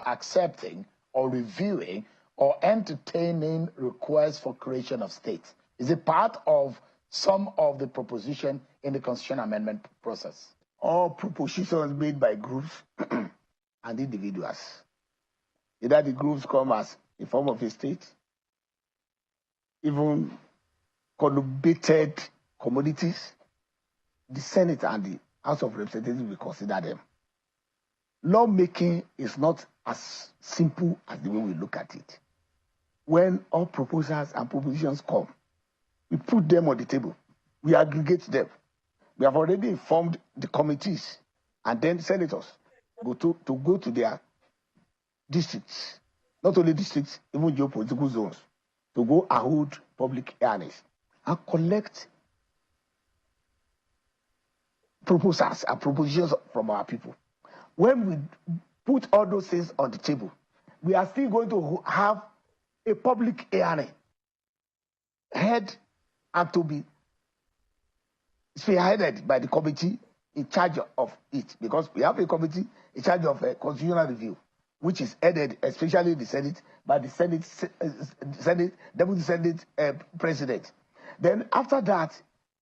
accepting or reviewing or entertaining requests for creation of states? Is it part of some of the proposition in the constitutional amendment process? All propositions made by groups and individuals. Either the groups come as a form of a state, even conurbated commodities, the Senate and the House of Representatives will consider them. Lawmaking is not as simple as the way we look at it. When all proposals and propositions come, we put them on the table. We aggregate them. We have already informed the committees and then senators go to their districts, not only districts, even geopolitical zones, to go and hold public hearings and collect proposals and propositions from our people. When we put all those things on the table, we are still going to have a public hearing head and to be spearheaded by the committee in charge of it, because we have a committee in charge of a constitutional review, which is headed, especially the Senate, by the Deputy Senate President. Then after that,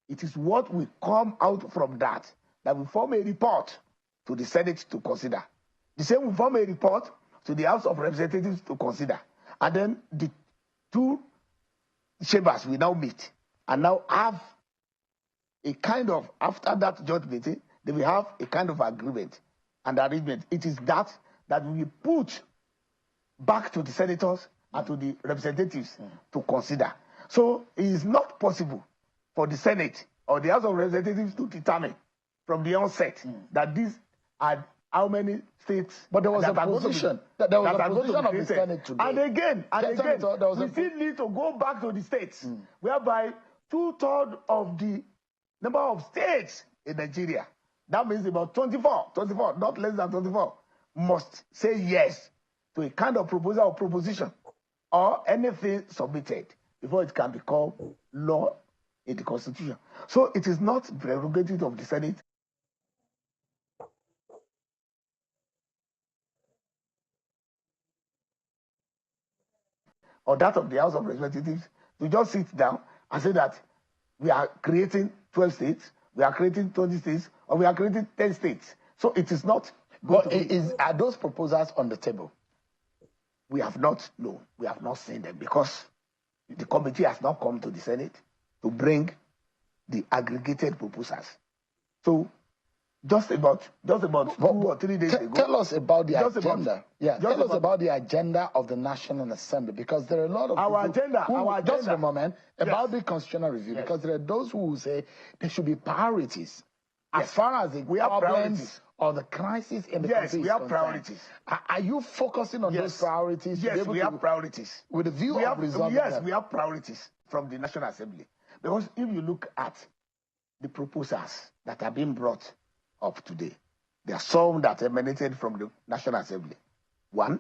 it is what will come out from that we form a report to the Senate to consider. The same will form a report to the House of Representatives to consider. And then the two chambers will now meet and now have a kind of, after that joint meeting, they will have a kind of agreement and arrangement. It is that we will put back to the senators and to the representatives to consider. So it is not possible for the Senate or the House of Representatives to determine from the onset that these are how many states. But there was a position. There was a position of the Senate today. And again, we still need to go back to the states, whereby 2/3 of the number of states in Nigeria, that means about 24, not less than 24, must say yes to a kind of proposal or proposition or anything submitted before it can become law in the Constitution. So it is not prerogative of the Senate or that of the House of Representatives to just sit down and say that we are creating 12 states, we are creating 20 states, or we are creating 10 states. So it is not. But are those proposals on the table? We have not seen them, because the committee has not come to the Senate to bring the aggregated proposals. So just about 2 or 3 days ago. Tell us about the agenda. Tell us about the agenda of the National Assembly, because there are a lot of our agenda. Just a moment about the constitutional review, because there are those who will say there should be priorities as far as the problems or the crisis in the country. Yes, we have priorities. Are you focusing on those priorities? Yes, we have priorities. With a view of resolving them? Yes, we have priorities from the National Assembly. Because if you look at the proposals that are being brought up today, there are some that emanated from the National Assembly. One,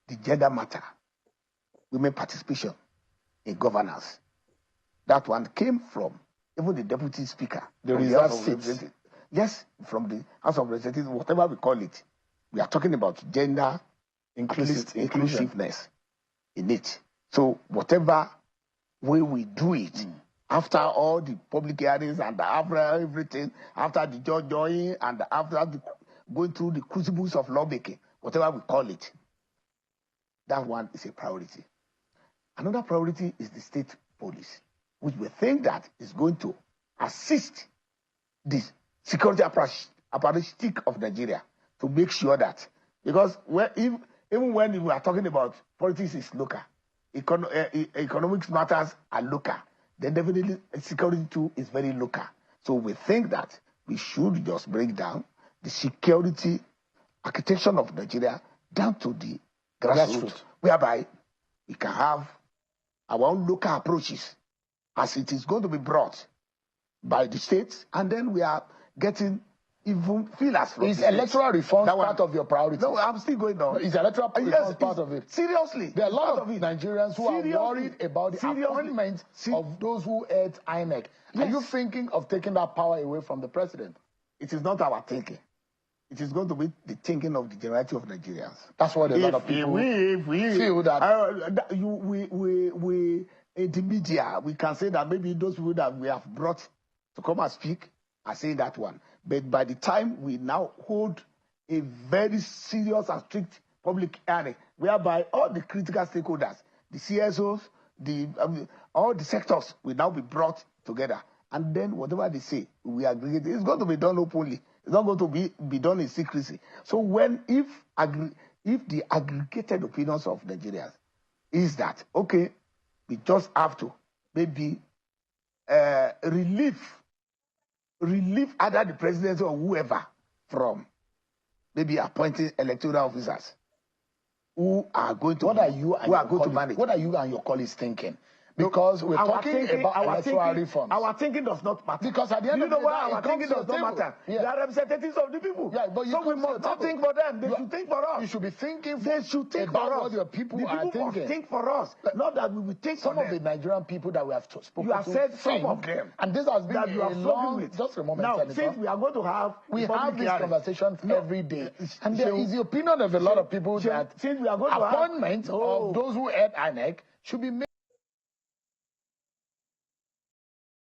the gender matter, women participation in governance. That one came from even the Deputy Speaker. The reserve seats. Yes, from the House of Representatives, whatever we call it. We are talking about gender inclusiveness in it. So whatever way we do it, after all the public hearings and after everything, after the judge joining and after going through the crucibles of lawmaking, whatever we call it, that one is a priority. Another priority is the state police, which we think that is going to assist the security apparatus of Nigeria to make sure that, because even when we are talking about politics is local, economics matters are local, then definitely security too is very local. So we think that we should just break down the security architecture of Nigeria down to the grassroots, whereby we can have our own local approaches as it is going to be brought by the states, and then we are getting even feelers from Is electoral reform part of your priority? No, I'm still going on. Is electoral reform part of it? Seriously. There are a lot of Nigerians who are worried about the appointment of those who head INEC. Are you thinking of taking that power away from the president? It is not our thinking. it is going to be the thinking of the generality of Nigerians. That's what a lot of people feel that we in the media, we can say that maybe those people that we have brought to come and speak are saying that one. But by the time we now hold a very serious and strict public hearing, whereby all the critical stakeholders, the CSOs, all the sectors will now be brought together. And then whatever they say, we aggregate. It's going to be done openly. It's not going to be done in secrecy. So if the aggregated opinions of Nigerians is that, okay, we just have to maybe relieve either the president or whoever from maybe appointing electoral officers who are going to manage. What are you and your colleagues thinking? Because we're talking about electoral reforms. Our thinking does not matter. Because at the end of the day, our thinking does not matter. Yeah. They are representatives of the people. Yeah, but so we must not think for them. They should think for us. You should be thinking about what your people are thinking. Must think for us. Not that we will think for them. Some of the Nigerian people that we have spoken to. You have said some of them. And this has been a long... Just a moment, now, Senator. Since we are going to have... We have these conversations every day. And there is the opinion of a lot of people that since we are going to appointments of those who head INEC should be made